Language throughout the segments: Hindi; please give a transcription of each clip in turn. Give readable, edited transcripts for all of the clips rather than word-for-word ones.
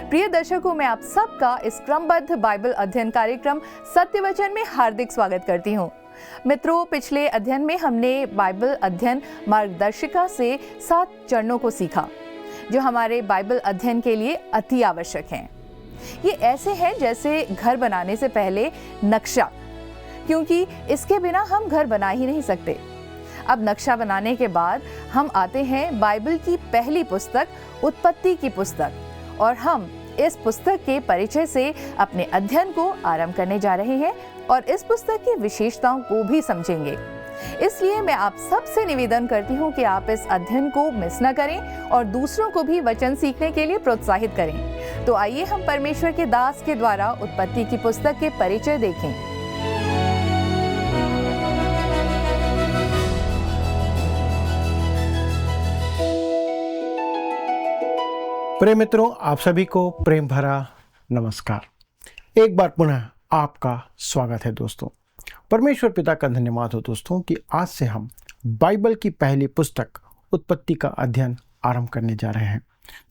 प्रिय दर्शकों, मैं आप सबका इस क्रमबद्ध बाइबल अध्ययन कार्यक्रम सत्य वचन में हार्दिक स्वागत करती हूँ। मित्रों, पिछले अध्ययन में हमने बाइबल अध्ययन मार्गदर्शिका से 7 चरणों को सीखा जो हमारे बाइबल अध्ययन के लिए अति आवश्यक हैं। ये ऐसे हैं जैसे घर बनाने से पहले नक्शा, क्योंकि इसके बिना हम घर बना ही नहीं सकते। अब नक्शा बनाने के बाद हम आते हैं बाइबल की पहली पुस्तक, उत्पत्ति की पुस्तक, और हम इस पुस्तक के परिचय से अपने अध्ययन को आरंभ करने जा रहे हैं और इस पुस्तक की विशेषताओं को भी समझेंगे। इसलिए मैं आप सबसे निवेदन करती हूँ कि आप इस अध्ययन को मिस न करें और दूसरों को भी वचन सीखने के लिए प्रोत्साहित करें। तो आइए हम परमेश्वर के दास के द्वारा उत्पत्ति की पुस्तक के परिचय देखें। प्रिय मित्रों, आप सभी को प्रेम भरा नमस्कार। एक बार पुनः आपका स्वागत है दोस्तों। परमेश्वर पिता का धन्यवाद हो दोस्तों कि आज से हम बाइबल की पहली पुस्तक उत्पत्ति का अध्ययन आरंभ करने जा रहे हैं।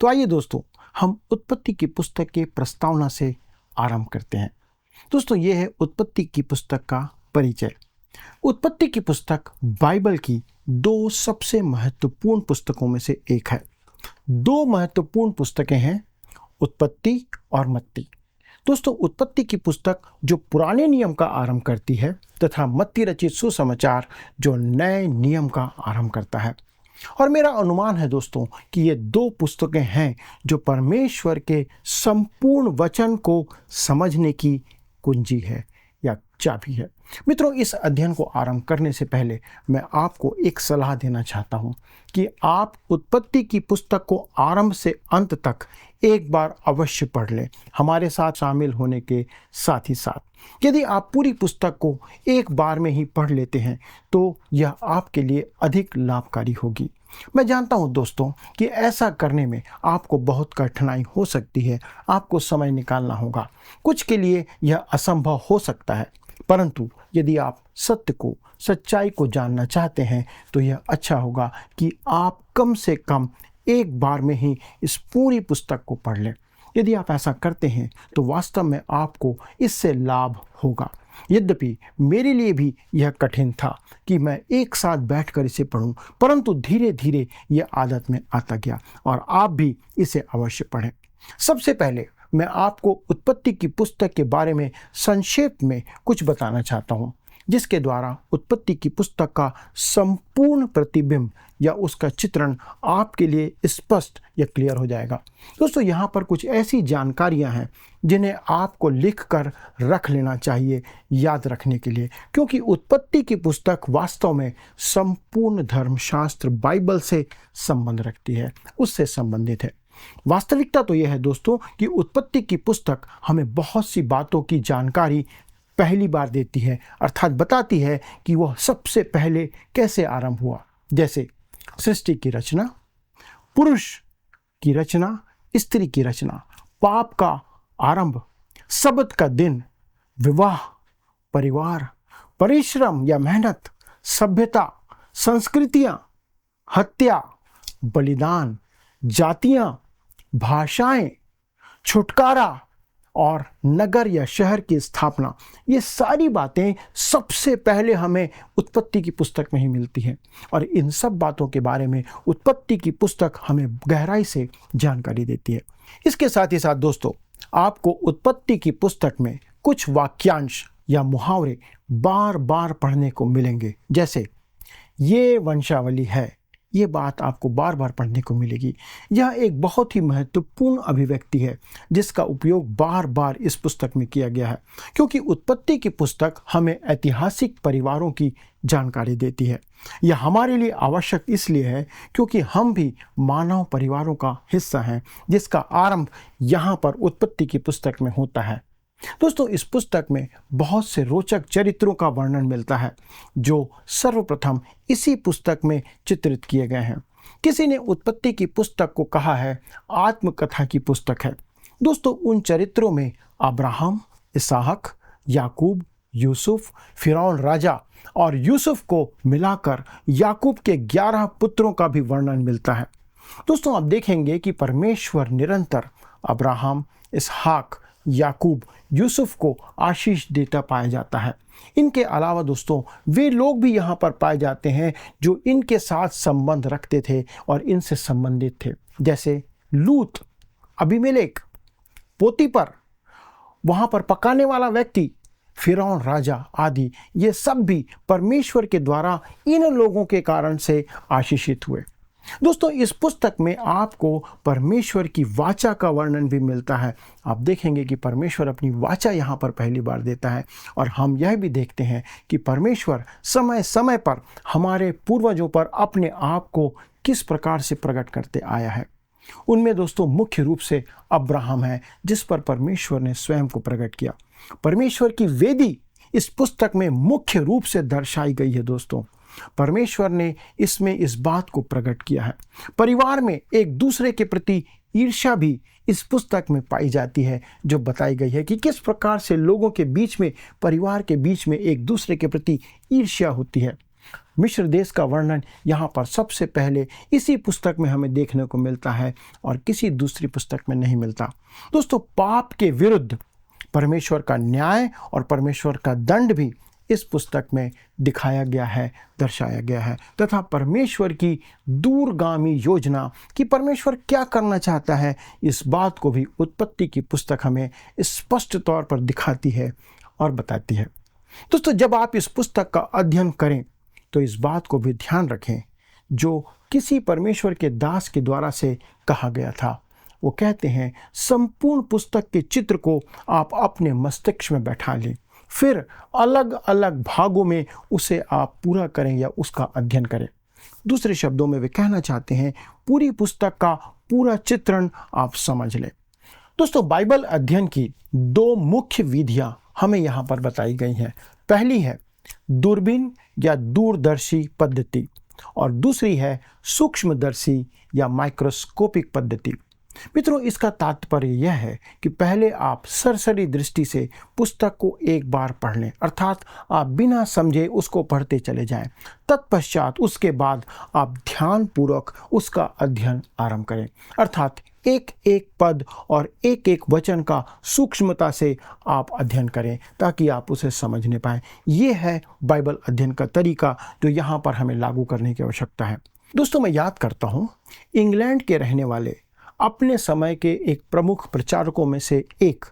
तो आइए दोस्तों, हम उत्पत्ति की पुस्तक के प्रस्तावना से आरंभ करते हैं। दोस्तों, ये है उत्पत्ति की पुस्तक का परिचय। उत्पत्ति की पुस्तक बाइबल की 2 सबसे महत्वपूर्ण पुस्तकों में से एक है। 2 महत्वपूर्ण पुस्तकें हैं, उत्पत्ति और मत्ती। दोस्तों, उत्पत्ति की पुस्तक जो पुराने नियम का आरंभ करती है तथा मत्ती रचित सुसमाचार जो नए नियम का आरंभ करता है। और मेरा अनुमान है दोस्तों कि ये 2 पुस्तकें हैं जो परमेश्वर के संपूर्ण वचन को समझने की कुंजी है या चाबी है। मित्रों, इस अध्ययन को आरंभ करने से पहले मैं आपको एक सलाह देना चाहता हूं कि आप उत्पत्ति की पुस्तक को आरंभ से अंत तक एक बार अवश्य पढ़ लें, हमारे साथ शामिल होने के साथ ही साथ। यदि आप पूरी पुस्तक को एक बार में ही पढ़ लेते हैं तो यह आपके लिए अधिक लाभकारी होगी। मैं जानता हूं दोस्तों कि ऐसा करने में आपको बहुत कठिनाई हो सकती है, आपको समय निकालना होगा, कुछ के लिए यह असंभव हो सकता है, परंतु यदि आप सत्य को, सच्चाई को जानना चाहते हैं तो यह अच्छा होगा कि आप कम से कम एक बार में ही इस पूरी पुस्तक को पढ़ लें। यदि आप ऐसा करते हैं तो वास्तव में आपको इससे लाभ होगा। यद्यपि मेरे लिए भी यह कठिन था कि मैं एक साथ बैठकर इसे पढूं, परंतु धीरे धीरे यह आदत में आता गया और आप भी इसे अवश्य पढ़ें। सबसे पहले मैं आपको उत्पत्ति की पुस्तक के बारे में संक्षेप में कुछ बताना चाहता हूं, जिसके द्वारा उत्पत्ति की पुस्तक का संपूर्ण प्रतिबिंब या उसका चित्रण आपके लिए स्पष्ट या क्लियर हो जाएगा। दोस्तों, यहाँ पर कुछ ऐसी जानकारियाँ हैं जिन्हें आपको लिखकर रख लेना चाहिए याद रखने के लिए, क्योंकि उत्पत्ति की पुस्तक वास्तव में संपूर्ण धर्मशास्त्र बाइबल से संबंध रखती है, उससे संबंधित है। वास्तविकता तो यह है दोस्तों कि उत्पत्ति की पुस्तक हमें बहुत सी बातों की जानकारी पहली बार देती है, अर्थात बताती है कि वह सबसे पहले कैसे आरंभ हुआ, जैसे सृष्टि की रचना, पुरुष की रचना, स्त्री की रचना, पाप का आरंभ, सब्त का दिन, विवाह, परिवार, परिश्रम या मेहनत, सभ्यता, संस्कृतियां, हत्या, बलिदान, जातियां, भाषाएं, छुटकारा और नगर या शहर की स्थापना। ये सारी बातें सबसे पहले हमें उत्पत्ति की पुस्तक में ही मिलती हैं और इन सब बातों के बारे में उत्पत्ति की पुस्तक हमें गहराई से जानकारी देती है। इसके साथ ही साथ दोस्तों, आपको उत्पत्ति की पुस्तक में कुछ वाक्यांश या मुहावरे बार बार पढ़ने को मिलेंगे, जैसे ये वंशावली है। ये बात आपको बार बार पढ़ने को मिलेगी। यह एक बहुत ही महत्वपूर्ण अभिव्यक्ति है जिसका उपयोग बार बार इस पुस्तक में किया गया है, क्योंकि उत्पत्ति की पुस्तक हमें ऐतिहासिक परिवारों की जानकारी देती है। यह हमारे लिए आवश्यक इसलिए है क्योंकि हम भी मानव परिवारों का हिस्सा हैं, जिसका आरंभ यहाँ पर उत्पत्ति की पुस्तक में होता है। दोस्तों, इस पुस्तक में बहुत से रोचक चरित्रों का वर्णन मिलता है जो सर्वप्रथम इसी पुस्तक में चित्रित किए गए हैं। किसी ने उत्पत्ति की पुस्तक को कहा है आत्मकथा की पुस्तक है। दोस्तों, उन चरित्रों में अब्राहम, इसहाक, याकूब, यूसुफ, फिरौन राजा और यूसुफ को मिलाकर याकूब के 11 पुत्रों का भी वर्णन मिलता है। दोस्तों, आप देखेंगे कि परमेश्वर निरंतर अब्राहम, इसहाक, याकूब, यूसुफ को आशीष देता पाया जाता है। इनके अलावा दोस्तों वे लोग भी यहाँ पर पाए जाते हैं जो इनके साथ संबंध रखते थे और इनसे संबंधित थे, जैसे लूत, अबीमेलेक, पोतीपर, वहाँ पर पकाने वाला व्यक्ति, फिरौन राजा आदि। ये सब भी परमेश्वर के द्वारा इन लोगों के कारण से आशीषित हुए। दोस्तों इस पुस्तक में आपको परमेश्वर की वाचा का वर्णन भी मिलता है। आप देखेंगे कि परमेश्वर अपनी वाचा यहाँ पर पहली बार देता है और हम यह भी देखते हैं कि परमेश्वर समय समय पर हमारे पूर्वजों पर अपने आप को किस प्रकार से प्रकट करते आया है। उनमें दोस्तों मुख्य रूप से अब्राहम है, जिस पर परमेश्वर ने स्वयं को प्रकट किया। परमेश्वर की वेदी इस पुस्तक में मुख्य रूप से दर्शाई गई है। दोस्तों परमेश्वर ने इसमें इस बात को प्रकट किया है। परिवार में एक दूसरे के प्रति ईर्ष्या भी इस पुस्तक में पाई जाती है, जो बताई गई है कि किस प्रकार से लोगों के बीच में, परिवार के बीच में एक दूसरे के प्रति ईर्ष्या होती है। मिस्र देश का वर्णन यहाँ पर सबसे पहले इसी पुस्तक में हमें देखने को मिलता है और किसी दूसरी पुस्तक में नहीं मिलता। दोस्तों पाप के विरुद्ध परमेश्वर का न्याय और परमेश्वर का दंड भी इस पुस्तक में दिखाया गया है, दर्शाया गया है, तथा परमेश्वर की दूरगामी योजना कि परमेश्वर क्या करना चाहता है, इस बात को भी उत्पत्ति की पुस्तक हमें स्पष्ट तौर पर दिखाती है और बताती है। दोस्तों जब आप इस पुस्तक का अध्ययन करें तो इस बात को भी ध्यान रखें जो किसी परमेश्वर के दास के द्वारा से कहा गया था। वो कहते हैं संपूर्ण पुस्तक के चित्र को आप अपने मस्तिष्क में बैठा लें, फिर अलग अलग भागों में उसे आप पूरा करें या उसका अध्ययन करें। दूसरे शब्दों में वे कहना चाहते हैं पूरी पुस्तक का पूरा चित्रण आप समझ लें। दोस्तों बाइबल अध्ययन की दो मुख्य विधियां हमें यहाँ पर बताई गई हैं। पहली है दूरबीन या दूरदर्शी पद्धति और दूसरी है सूक्ष्मदर्शी या माइक्रोस्कोपिक पद्धति। मित्रों इसका तात्पर्य यह है कि पहले आप सरसरी दृष्टि से पुस्तक को एक बार पढ़ लें, अर्थात आप बिना समझे उसको पढ़ते चले जाएं। तत्पश्चात उसके बाद आप ध्यानपूर्वक उसका अध्ययन आरंभ करें, अर्थात एक एक पद और एक एक वचन का सूक्ष्मता से आप अध्ययन करें ताकि आप उसे समझने पाएं। ये है बाइबल अध्ययन का तरीका जो यहाँ पर हमें लागू करने की आवश्यकता है। दोस्तों मैं याद करता हूँ इंग्लैंड के रहने वाले अपने समय के एक प्रमुख प्रचारकों में से एक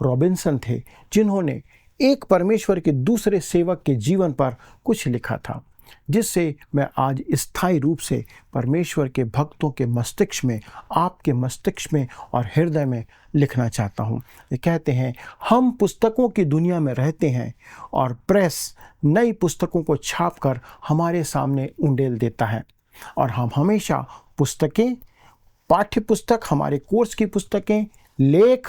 रॉबिन्सन थे, जिन्होंने एक परमेश्वर के दूसरे सेवक के जीवन पर कुछ लिखा था, जिससे मैं आज स्थायी रूप से परमेश्वर के भक्तों के मस्तिष्क में, आपके मस्तिष्क में और हृदय में लिखना चाहता हूँ। ये कहते हैं हम पुस्तकों की दुनिया में रहते हैं और प्रेस नई पुस्तकों को छापकर हमारे सामने उंडेल देता है और हम हमेशा पुस्तकें, पाठ्य पुस्तक, हमारे कोर्स की पुस्तकें, लेख,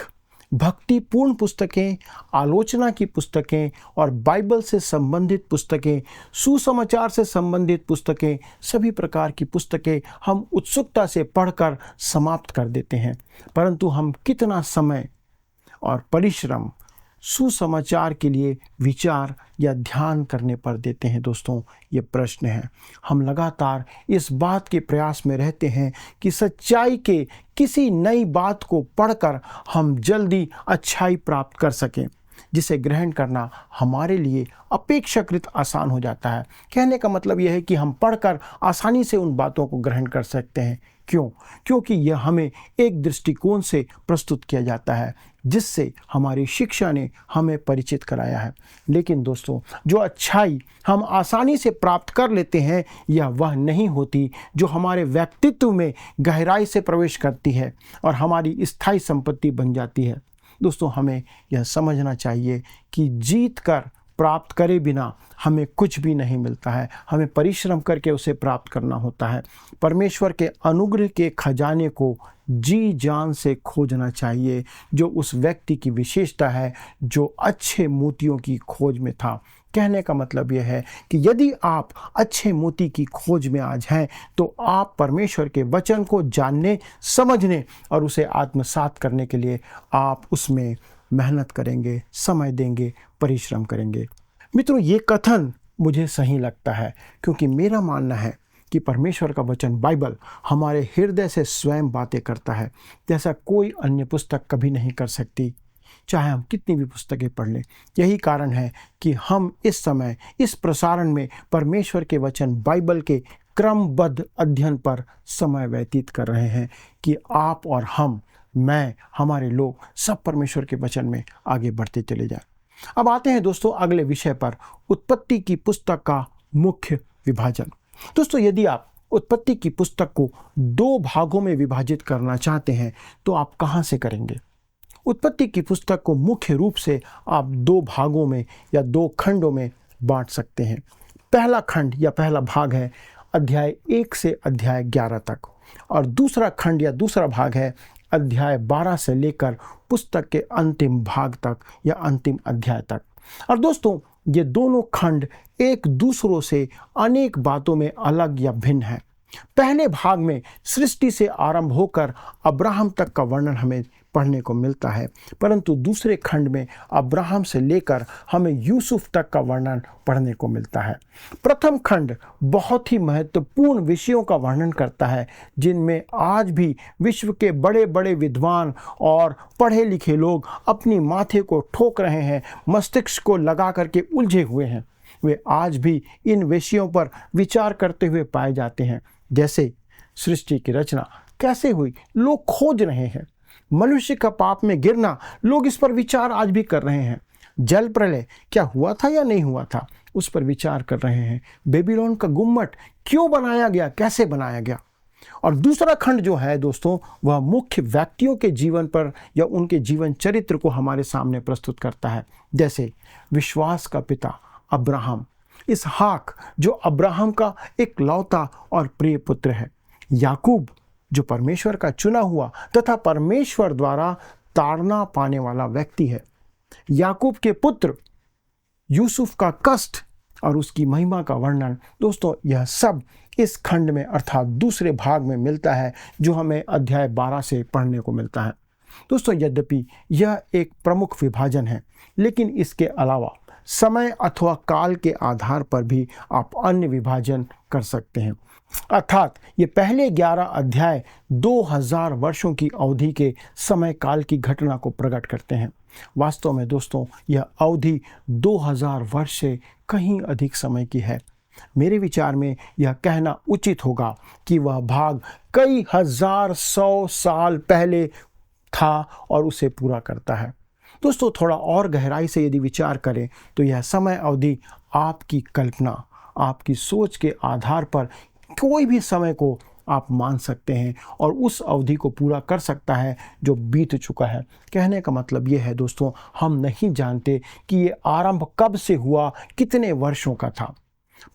भक्तिपूर्ण पुस्तकें, आलोचना की पुस्तकें और बाइबल से संबंधित पुस्तकें, सुसमाचार से संबंधित पुस्तकें, सभी प्रकार की पुस्तकें हम उत्सुकता से पढ़कर समाप्त कर देते हैं। परंतु हम कितना समय और परिश्रम सुसमाचार के लिए विचार या ध्यान करने पर देते हैं? दोस्तों ये प्रश्न है। हम लगातार इस बात के प्रयास में रहते हैं कि सच्चाई के किसी नई बात को पढ़कर हम जल्दी अच्छाई प्राप्त कर सकें, जिसे ग्रहण करना हमारे लिए अपेक्षाकृत आसान हो जाता है। कहने का मतलब यह है कि हम पढ़कर आसानी से उन बातों को ग्रहण कर सकते हैं। क्यों? क्योंकि यह हमें एक दृष्टिकोण से प्रस्तुत किया जाता है जिससे हमारी शिक्षा ने हमें परिचित कराया है। लेकिन दोस्तों जो अच्छाई हम आसानी से प्राप्त कर लेते हैं यह वह नहीं होती जो हमारे व्यक्तित्व में गहराई से प्रवेश करती है और हमारी स्थायी संपत्ति बन जाती है। दोस्तों हमें यह समझना चाहिए कि जीत कर प्राप्त करे बिना हमें कुछ भी नहीं मिलता है, हमें परिश्रम करके उसे प्राप्त करना होता है। परमेश्वर के अनुग्रह के खजाने को जी जान से खोजना चाहिए, जो उस व्यक्ति की विशेषता है जो अच्छे मोतियों की खोज में था। कहने का मतलब यह है कि यदि आप अच्छे मोती की खोज में आज हैं तो आप परमेश्वर के वचन को जानने, समझने और उसे आत्मसात करने के लिए आप उसमें मेहनत करेंगे, समय देंगे, परिश्रम करेंगे। मित्रों ये कथन मुझे सही लगता है क्योंकि मेरा मानना है कि परमेश्वर का वचन बाइबल हमारे हृदय से स्वयं बातें करता है, जैसा कोई अन्य पुस्तक कभी नहीं कर सकती, चाहे हम कितनी भी पुस्तकें पढ़ लें। यही कारण है कि हम इस समय इस प्रसारण में परमेश्वर के वचन बाइबल के क्रमबद्ध अध्ययन पर समय व्यतीत कर रहे हैं कि आप और हम, मैं, हमारे लोग सब परमेश्वर के वचन में आगे बढ़ते चले जाएं। अब आते हैं दोस्तों अगले विषय पर, उत्पत्ति की पुस्तक का मुख्य विभाजन। दोस्तों, यदि आप उत्पत्ति की पुस्तक को 2 भागों में विभाजित करना चाहते हैं तो आप कहां से करेंगे? उत्पत्ति की पुस्तक को मुख्य रूप से आप 2 भागों में या 2 खंडों में बांट सकते हैं। पहला खंड या पहला भाग है अध्याय 1 से अध्याय 11 तक, और दूसरा खंड या दूसरा भाग है अध्याय 12 से लेकर पुस्तक के अंतिम भाग तक या अंतिम अध्याय तक। और दोस्तों, ये दोनों खंड एक दूसरों से अनेक बातों में अलग या भिन्न हैं। पहले भाग में सृष्टि से आरंभ होकर अब्राहम तक का वर्णन हमें पढ़ने को मिलता है, परंतु दूसरे खंड में अब्राहम से लेकर हमें यूसुफ तक का वर्णन पढ़ने को मिलता है। प्रथम खंड बहुत ही महत्वपूर्ण विषयों का वर्णन करता है, जिनमें आज भी विश्व के बड़े बड़े विद्वान और पढ़े लिखे लोग अपनी माथे को ठोक रहे हैं, मस्तिष्क को लगा करके उलझे हुए हैं। वे आज भी इन विषयों पर विचार करते हुए पाए जाते हैं, जैसे सृष्टि की रचना कैसे हुई, लोग खोज रहे हैं। मनुष्य का पाप में गिरना, लोग इस पर विचार आज भी कर रहे हैं। जल प्रलय क्या हुआ था या नहीं हुआ था, उस पर विचार कर रहे हैं। बेबीलोन का गुम्मट क्यों बनाया गया, कैसे बनाया गया। और दूसरा खंड जो है दोस्तों, वह मुख्य व्यक्तियों के जीवन पर या उनके जीवन चरित्र को हमारे सामने प्रस्तुत करता है, जैसे विश्वास का पिता अब्राहम, इसहाक जो अब्राहम का एक लौता और प्रिय पुत्र है, याकूब जो परमेश्वर का चुना हुआ तथा परमेश्वर द्वारा ताड़ना पाने वाला व्यक्ति है, याकूब के पुत्र यूसुफ का कष्ट और उसकी महिमा का वर्णन। दोस्तों, यह सब इस खंड में अर्थात दूसरे भाग में मिलता है, जो हमें अध्याय 12 से पढ़ने को मिलता है। दोस्तों, यद्यपि यह एक प्रमुख विभाजन है, लेकिन इसके अलावा समय अथवा काल के आधार पर भी आप अन्य विभाजन कर सकते हैं। अर्थात ये पहले 11 अध्याय 2000 वर्षों की अवधि के समय काल की घटना को प्रकट करते हैं। वास्तव में दोस्तों, यह अवधि 2000 वर्ष से कहीं अधिक समय की है। मेरे विचार में यह कहना उचित होगा कि वह भाग कई हजार 100 साल पहले था और उसे पूरा करता है। दोस्तों, थोड़ा और गहराई से यदि विचार करें तो यह समय अवधि आपकी कल्पना, आपकी सोच के आधार पर कोई भी समय को आप मान सकते हैं और उस अवधि को पूरा कर सकता है जो बीत चुका है। कहने का मतलब ये है दोस्तों, हम नहीं जानते कि ये आरंभ कब से हुआ, कितने वर्षों का था,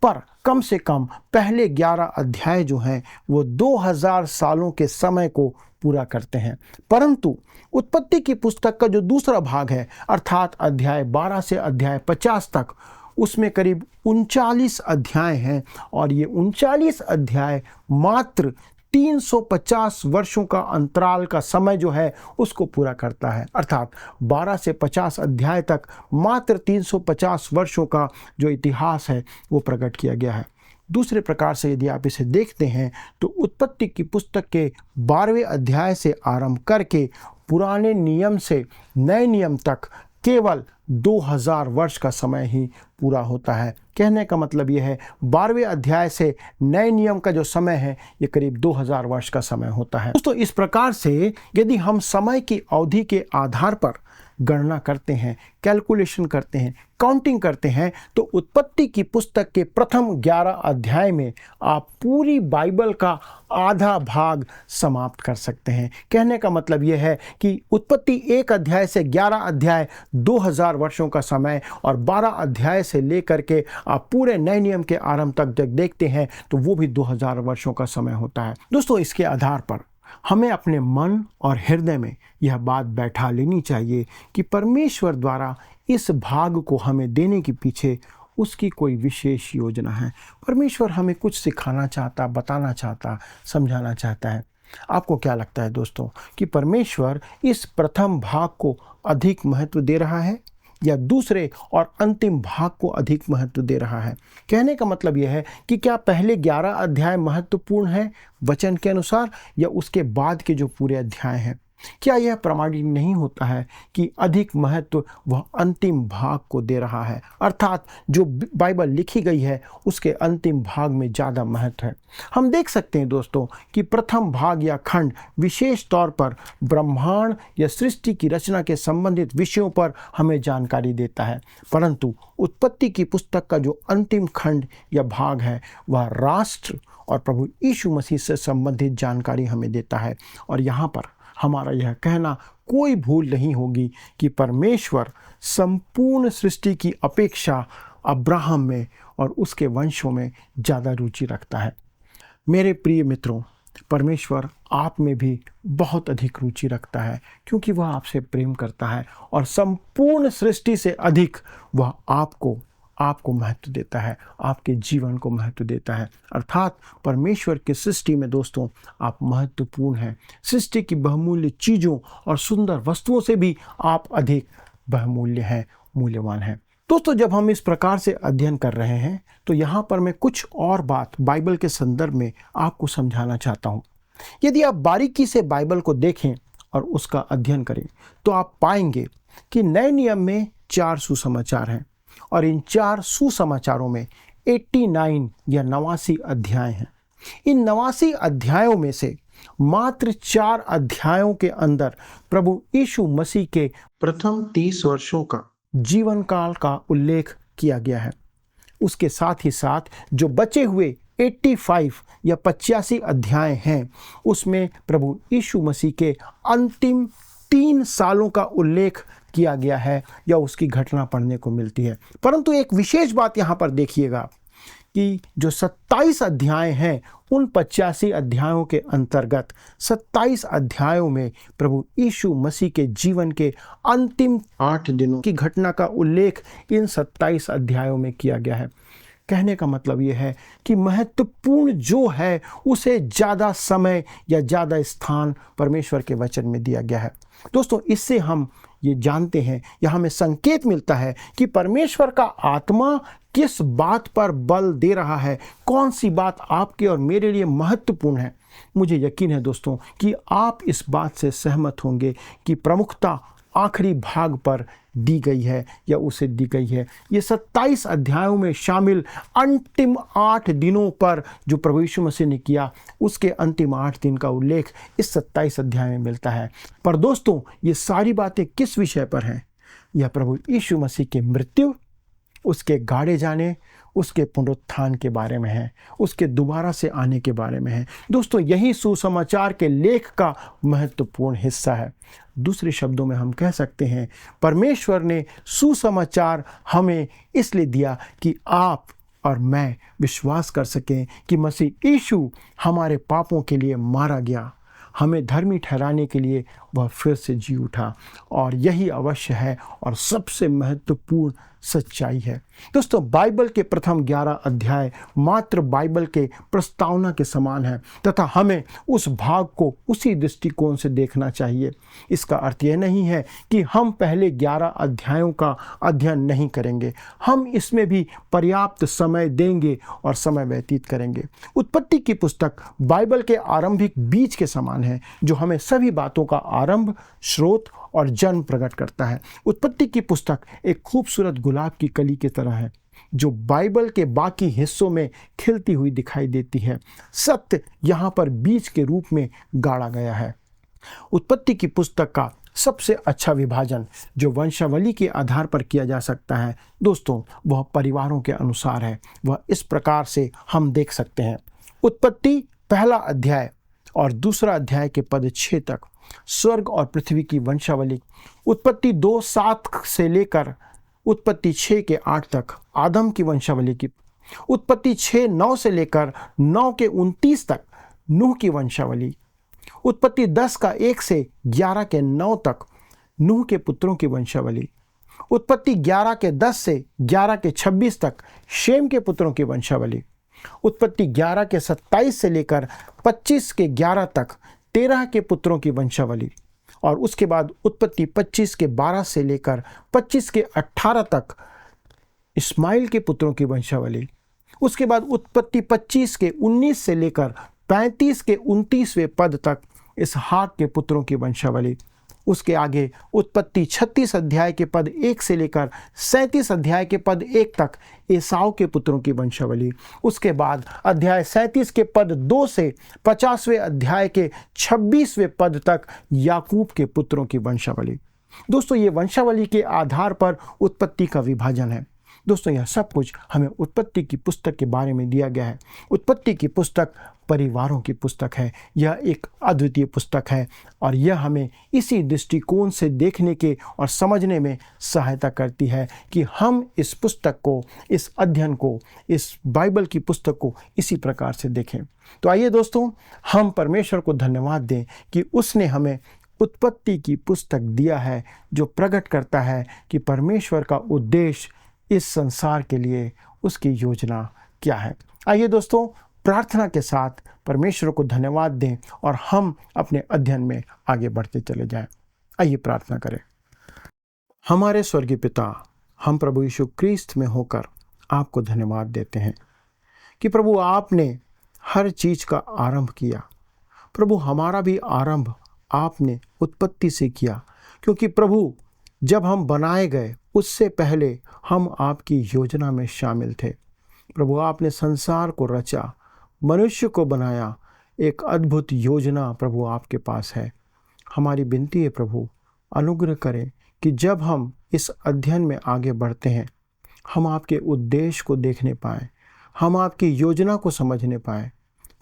पर कम से कम पहले 11 अध्याय जो हैं वो 2000 सालों के समय को पूरा करते हैं। परंतु उत्पत्ति की पुस्तक का जो दूसरा भाग है अर्थात अध्याय 12 से अध्याय 50 तक, उसमें करीब 39 अध्याय हैं और ये 39 अध्याय मात्र 350 वर्षों का अंतराल का समय जो है उसको पूरा करता है। अर्थात 12 से 50 अध्याय तक मात्र 350 वर्षों का जो इतिहास है वो प्रकट किया गया है। दूसरे प्रकार से यदि आप इसे देखते हैं तो उत्पत्ति की पुस्तक के 12वें अध्याय से आरंभ करके पुराने नियम से नए नियम तक केवल 2000 वर्ष का समय ही पूरा होता है। कहने का मतलब यह है 12वें अध्याय से नए नियम का जो समय है ये करीब 2000 वर्ष का समय होता है। दोस्तों, इस प्रकार से यदि हम समय की अवधि के आधार पर गणना करते हैं, कैलकुलेशन करते हैं, काउंटिंग करते हैं, तो उत्पत्ति की पुस्तक के प्रथम 11 अध्याय में आप पूरी बाइबल का आधा भाग समाप्त कर सकते हैं। कहने का मतलब यह है कि उत्पत्ति 1 अध्याय से 11 अध्याय 2000 वर्षों का समय और 12 अध्याय से लेकर के आप पूरे नए नियम के आरंभ तक जब देखते हैं तो वो भी 2000 वर्षों का समय होता है। दोस्तों, इसके आधार पर हमें अपने मन और हृदय में यह बात बैठा लेनी चाहिए कि परमेश्वर द्वारा इस भाग को हमें देने के पीछे उसकी कोई विशेष योजना है। परमेश्वर हमें कुछ सिखाना चाहता, बताना चाहता, समझाना चाहता है। आपको क्या लगता है दोस्तों कि परमेश्वर इस प्रथम भाग को अधिक महत्व दे रहा है या दूसरे और अंतिम भाग को अधिक महत्व दे रहा है? कहने का मतलब यह है कि क्या पहले 11 अध्याय महत्वपूर्ण हैं वचन के अनुसार, या उसके बाद के जो पूरे अध्याय हैं? क्या यह प्रमाणित नहीं होता है कि अधिक महत्व वह अंतिम भाग को दे रहा है, अर्थात जो बाइबल लिखी गई है उसके अंतिम भाग में ज़्यादा महत्व है? हम देख सकते हैं दोस्तों कि प्रथम भाग या खंड विशेष तौर पर ब्रह्मांड या सृष्टि की रचना के संबंधित विषयों पर हमें जानकारी देता है, परंतु उत्पत्ति की पुस्तक का जो अंतिम खंड या भाग है वह राष्ट्र और प्रभु यीशु मसीह से संबंधित जानकारी हमें देता है। और यहाँ पर हमारा यह कहना कोई भूल नहीं होगी कि परमेश्वर संपूर्ण सृष्टि की अपेक्षा अब्राहम में और उसके वंशों में ज़्यादा रुचि रखता है। मेरे प्रिय मित्रों, परमेश्वर आप में भी बहुत अधिक रुचि रखता है, क्योंकि वह आपसे प्रेम करता है और संपूर्ण सृष्टि से अधिक वह आपको महत्व देता है, आपके जीवन को महत्व देता है। अर्थात परमेश्वर की सृष्टि में दोस्तों आप महत्वपूर्ण हैं। सृष्टि की बहुमूल्य चीज़ों और सुंदर वस्तुओं से भी आप अधिक बहुमूल्य हैं, मूल्यवान हैं। दोस्तों, जब हम इस प्रकार से अध्ययन कर रहे हैं तो यहाँ पर मैं कुछ और बात बाइबल के संदर्भ में आपको समझाना चाहता हूँ। यदि आप बारीकी से बाइबल को देखें और उसका अध्ययन करें तो आप पाएंगे कि नए नियम में 4 सुसमाचार हैं और इन 4 सुसमाचारों में 89 या 89 अध्याय हैं। इन 89 अध्यायों में से मात्र 4 अध्यायों के अंदर प्रभु यीशु मसीह के प्रथम 30 वर्षों का जीवन काल का उल्लेख किया गया है। उसके साथ ही साथ जो बचे हुए 85 या 85 अध्याय हैं उसमें प्रभु यीशु मसीह के अंतिम 3 सालों का उल्लेख किया गया है या उसकी घटना पढ़ने को मिलती है। परंतु एक विशेष बात यहाँ पर देखिएगा कि जो 27 अध्याय हैं उन 85 अध्यायों के अंतर्गत 27 अध्यायों में प्रभु यीशु मसीह के जीवन के अंतिम 8 दिनों की घटना का उल्लेख इन 27 अध्यायों में किया गया है। कहने का मतलब यह है कि महत्वपूर्ण जो है उसे ज़्यादा समय या ज़्यादा स्थान परमेश्वर के वचन में दिया गया है। दोस्तों, इससे हम ये जानते हैं या हमें संकेत मिलता है कि परमेश्वर का आत्मा किस बात पर बल दे रहा है, कौन सी बात आपके और मेरे लिए महत्वपूर्ण है। मुझे यकीन है दोस्तों कि आप इस बात से सहमत होंगे कि प्रमुखता आखिरी भाग पर दी गई है या उसे दी गई है। ये 27 अध्यायों में शामिल अंतिम 8 दिनों पर जो प्रभु यीशु मसीह ने किया उसके अंतिम 8 दिन का उल्लेख इस 27 अध्याय में मिलता है। पर दोस्तों, ये सारी बातें किस विषय पर हैं? यह प्रभु यीशु मसीह के मृत्यु, उसके गाड़े जाने, उसके पुनरुत्थान के बारे में है, उसके दोबारा से आने के बारे में है। दोस्तों, यही सुसमाचार के लेख का महत्वपूर्ण हिस्सा है। दूसरे शब्दों में हम कह सकते हैं परमेश्वर ने सुसमाचार हमें इसलिए दिया कि आप और मैं विश्वास कर सकें कि मसीह यीशु हमारे पापों के लिए मारा गया, हमें धर्मी ठहराने के लिए वह फिर से जी उठा, और यही अवश्य है और सबसे महत्वपूर्ण सच्चाई है। दोस्तों, बाइबल के प्रथम 11 अध्याय मात्र बाइबल के प्रस्तावना के समान है तथा हमें उस भाग को उसी दृष्टिकोण से देखना चाहिए। इसका अर्थ यह नहीं है कि हम पहले 11 अध्यायों का अध्ययन नहीं करेंगे, हम इसमें भी पर्याप्त समय देंगे और समय व्यतीत करेंगे। उत्पत्ति की पुस्तक बाइबल के आरंभिक बीज के समान है जो हमें सभी बातों का आरंभ, स्रोत और जन्म प्रकट करता है। उत्पत्ति की पुस्तक एक खूबसूरत गुलाब की कली की तरह है जो बाइबल के बाकी हिस्सों में खिलती हुई दिखाई देती है। सत्य यहाँ पर बीज के रूप में गाड़ा गया है। उत्पत्ति की पुस्तक का सबसे अच्छा विभाजन जो वंशावली के आधार पर किया जा सकता है दोस्तों, वह परिवारों के अनुसार है। वह इस प्रकार से हम देख सकते हैं। उत्पत्ति पहला अध्याय और दूसरा अध्याय के पद 6 तक स्वर्ग और पृथ्वी की वंशावली। उत्पत्ति 2:7 से लेकर उत्पत्ति 6 के 8 तक आदम की वंशावली की। उत्पत्ति 6:9 से लेकर 9 के 29 तक नूह की वंशावली। उत्पत्ति 10 का 1 से 11 के 9 तक नूह के पुत्रों की वंशावली। उत्पत्ति 11 के 10 से 11 के 26 तक शेम के पुत्रों की वंशावली। उत्पत्ति 11 के 27 से लेकर 25 के 11 तक 13 के पुत्रों की वंशावली। और उसके बाद उत्पत्ति 25 के 12 से लेकर 25 के 18 तक इस्माइल के पुत्रों की वंशावली। उसके बाद उत्पत्ति 25 के 19 से लेकर 35 के 29वें पद तक इसहाक के पुत्रों की वंशावली। उसके आगे उत्पत्ति 36 अध्याय के पद 1 से लेकर 37 अध्याय के पद 1 तक एसाव के पुत्रों की वंशावली। उसके बाद अध्याय 37 के पद 2 से 50वें अध्याय के 26वें पद तक याकूब के पुत्रों की वंशावली। दोस्तों, ये वंशावली के आधार पर उत्पत्ति का विभाजन है। दोस्तों, यह सब कुछ हमें उत्पत्ति की पुस्तक के बारे में दिया गया है। उत्पत्ति की पुस्तक परिवारों की पुस्तक है। यह एक अद्वितीय पुस्तक है और यह हमें इसी दृष्टिकोण से देखने के और समझने में सहायता करती है कि हम इस पुस्तक को, इस अध्ययन को, इस बाइबल की पुस्तक को इसी प्रकार से देखें। तो आइए दोस्तों, हम परमेश्वर को धन्यवाद दें कि उसने हमें उत्पत्ति की पुस्तक दिया है, जो प्रकट करता है कि परमेश्वर का उद्देश्य इस संसार के लिए, उसकी योजना क्या है। आइए दोस्तों, प्रार्थना के साथ परमेश्वर को धन्यवाद दें और हम अपने अध्ययन में आगे बढ़ते चले जाएं। आइए प्रार्थना करें। हमारे स्वर्गीय पिता, हम प्रभु यीशु क्रिस्त में होकर आपको धन्यवाद देते हैं कि प्रभु आपने हर चीज़ का आरंभ किया। प्रभु, हमारा भी आरंभ आपने उत्पत्ति से किया, क्योंकि प्रभु जब हम बनाए गए उससे पहले हम आपकी योजना में शामिल थे। प्रभु, आपने संसार को रचा, मनुष्य को बनाया। एक अद्भुत योजना प्रभु आपके पास है। हमारी विनती है प्रभु, अनुग्रह करें कि जब हम इस अध्ययन में आगे बढ़ते हैं, हम आपके उद्देश्य को देखने पाएँ, हम आपकी योजना को समझने पाएँ।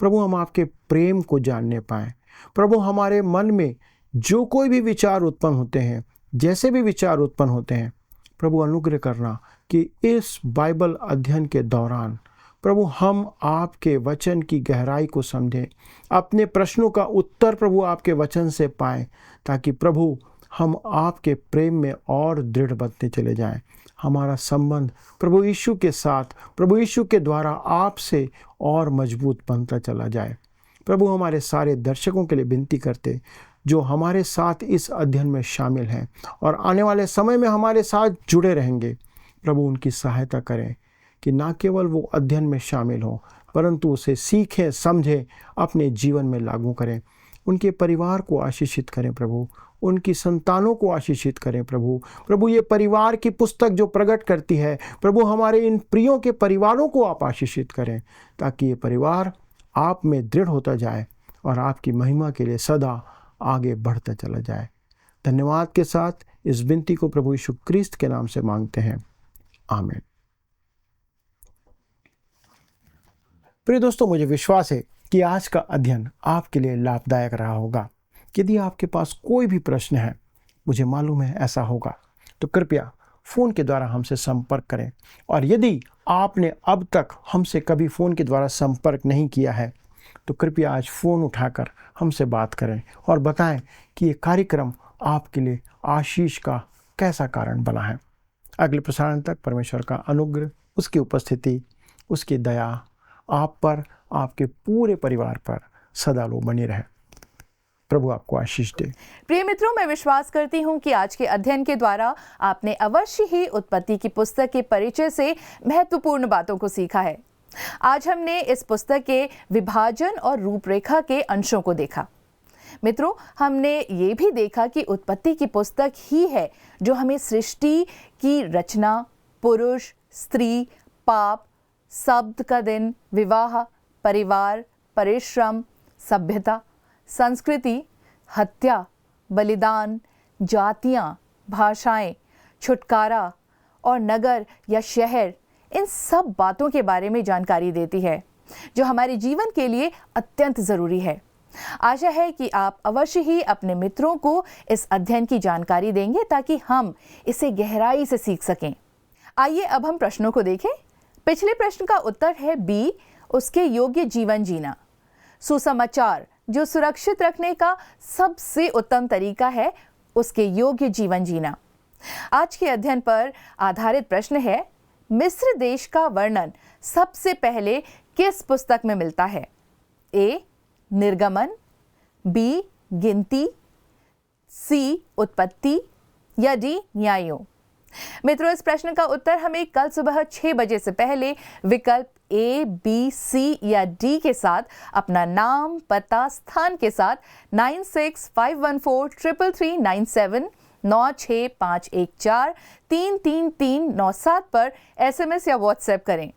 प्रभु, हम आपके प्रेम को जानने पाएँ। प्रभु, हमारे मन में जो कोई भी विचार उत्पन्न होते हैं, जैसे भी विचार उत्पन्न होते हैं, प्रभु अनुग्रह करना कि इस बाइबल अध्ययन के दौरान प्रभु हम आपके वचन की गहराई को समझें, अपने प्रश्नों का उत्तर प्रभु आपके वचन से पाएं, ताकि प्रभु हम आपके प्रेम में और दृढ़ बनते चले जाएं। हमारा संबंध प्रभु यीशु के साथ, प्रभु यीशु के द्वारा आपसे और मजबूत बनता चला जाए। प्रभु, हमारे सारे दर्शकों के लिए विनती करते जो हमारे साथ इस अध्ययन में शामिल हैं और आने वाले समय में हमारे साथ जुड़े रहेंगे, प्रभु उनकी सहायता करें कि ना केवल वो अध्ययन में शामिल हों, परंतु उसे सीखें, समझें, अपने जीवन में लागू करें। उनके परिवार को आशीषित करें प्रभु, उनकी संतानों को आशीषित करें प्रभु। ये परिवार की पुस्तक जो प्रकट करती है प्रभु, हमारे इन प्रियों के परिवारों को आप आशीषित करें, ताकि ये परिवार आप में दृढ़ होता जाए और आपकी महिमा के लिए सदा आगे बढ़ता चला जाए। धन्यवाद के साथ इस विनती को प्रभु यीशु क्रिस्त के नाम से मांगते हैं, आमीन। प्रिय दोस्तों, मुझे विश्वास है कि आज का अध्ययन आपके लिए लाभदायक रहा होगा। यदि आपके पास कोई भी प्रश्न है, मुझे मालूम है ऐसा होगा, तो कृपया फ़ोन के द्वारा हमसे संपर्क करें। और यदि आपने अब तक हमसे कभी फ़ोन के द्वारा संपर्क नहीं किया है, तो कृपया आज फ़ोन उठाकर हमसे बात करें और बताएं कि ये कार्यक्रम आपके लिए आशीष का कैसा कारण बना है। अगले प्रसारण तक परमेश्वर का अनुग्रह, उसकी उपस्थिति, उसकी दया आप पर, आपके पूरे परिवार पर सदा लो बनी रहे। प्रभु आपको आशीष दे। प्रिय मित्रों, मैं विश्वास करती हूँ कि आज के अध्ययन के द्वारा आपने अवश्य ही उत्पत्ति की पुस्तक के परिचय से महत्वपूर्ण बातों को सीखा है। आज हमने इस पुस्तक के विभाजन और रूपरेखा के अंशों को देखा। मित्रों, हमने ये भी देखा कि उत्पत्ति की पुस्तक ही है जो हमें सृष्टि की रचना, पुरुष, स्त्री, पाप, शब्द का दिन, विवाह, परिवार, परिश्रम, सभ्यता, संस्कृति, हत्या, बलिदान, जातियां, भाषाएं, छुटकारा और नगर या शहर, इन सब बातों के बारे में जानकारी देती है जो हमारे जीवन के लिए अत्यंत ज़रूरी है। आशा है कि आप अवश्य ही अपने मित्रों को इस अध्ययन की जानकारी देंगे ताकि हम इसे गहराई से सीख सकें। आइए अब हम प्रश्नों को देखें। पिछले प्रश्न का उत्तर है बी, उसके योग्य जीवन जीना। सुसमाचार जो सुरक्षित रखने का सबसे उत्तम तरीका है, उसके योग्य जीवन जीना। आज के अध्ययन पर आधारित प्रश्न है, मिस्र देश का वर्णन सबसे पहले किस पुस्तक में मिलता है? ए, निर्गमन, बी, गिनती, सी उत्पत्ति या डी न्यायों? मित्रों, इस प्रश्न का उत्तर हमें कल सुबह 6 बजे से पहले विकल्प ए, बी, सी या डी के साथ अपना नाम, पता, स्थान के साथ 9651433397 96514333397 पर SMS या WhatsApp करें।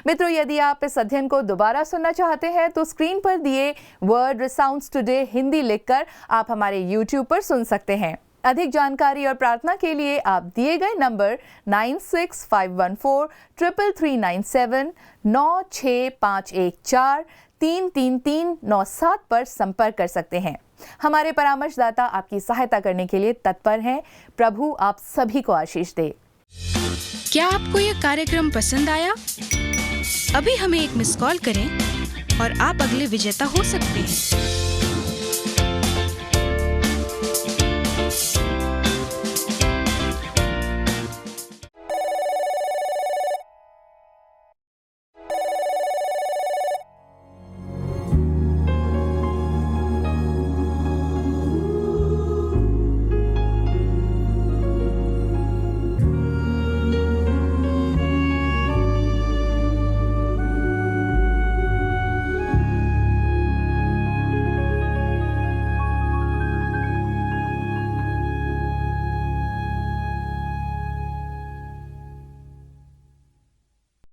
मित्रों, यदि आप इस अध्ययन को दोबारा सुनना चाहते हैं तो स्क्रीन पर दिए वर्ड रिसाउंड्स टुडे हिंदी लिखकर आप हमारे YouTube पर सुन सकते हैं। अधिक जानकारी और प्रार्थना के लिए आप दिए गए नंबर 9651433397 96514333397 पर संपर्क कर सकते हैं। हमारे परामर्शदाता आपकी सहायता करने के लिए तत्पर हैं। प्रभु आप सभी को आशीष दे। क्या आपको यह कार्यक्रम पसंद आया? अभी हमें एक मिस कॉल करें और आप अगले विजेता हो सकते हैं।